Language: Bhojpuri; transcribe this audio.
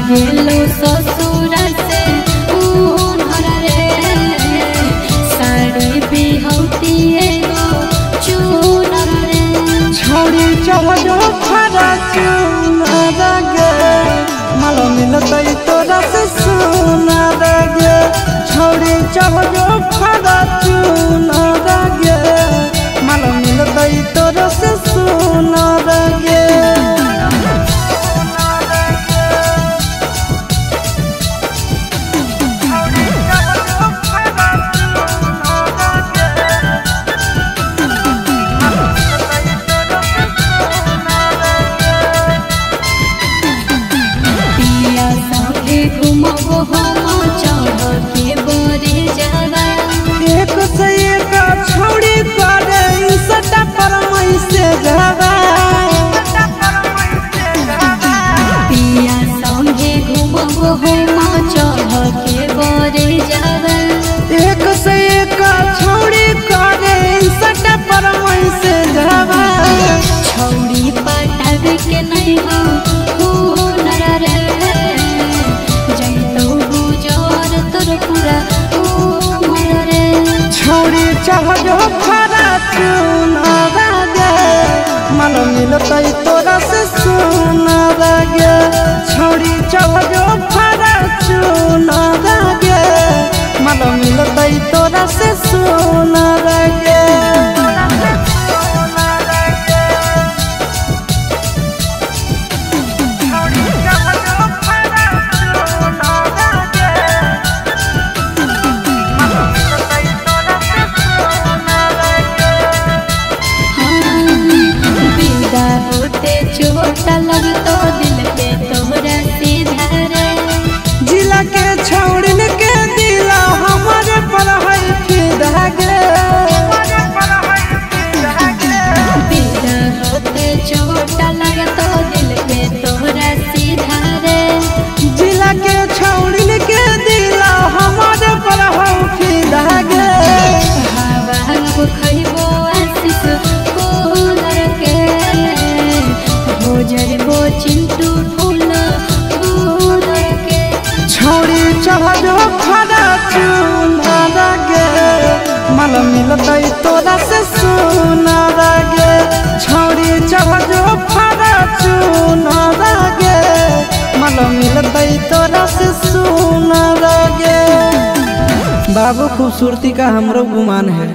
गेलो ससुर से उनहर रे साड़ी बिहौती एगो चूनर रे छोड़ी चढ़ो फरा चूनर गे मालो मिलतै तोरा से सुनर गे छोड़ी चढ़ो फरा चूनर गे मालो मिलतै तोरा से सुनर गे घुमबो हम चढ़ के बरे जावा एक से एक छोड़ी करे सटा पर मई से जावा पिया संगे घुमबो हम चढ़ के बरे जावा एक से एक छोड़ी करे सटा पर मई से जावा छौड़ी पटावे के नहीं हो छोड़ी चढ़ो फरा चूनर गे मालो मिलतै तोरा से सुनर गे छोड़ी चढ़ो फरा चूनर गे मालो मिलतै तोरा से सुनर गे चोट लगतो दिल पे तोहरा सीधा रे जिला के छौड़िन के दिला हमारे पर है फिदा गे बिना होते चोट लगतो दिल पे तोहरा सीधा रे जिला के छौड़िन के दिला हमारे पर है फिदा गे हवा खइबो आशीष कोलर के जरबो चिंटू फूल के छोड़ी चढ़ो फरा चूनर गे मालो मिलतै तोरा से सुनर गे छोड़ी चढ़ो फरा चूनर गे मालो मिलतै तोरा से सुनर गे बाबू खूबसूरती का हमरो गुमान है।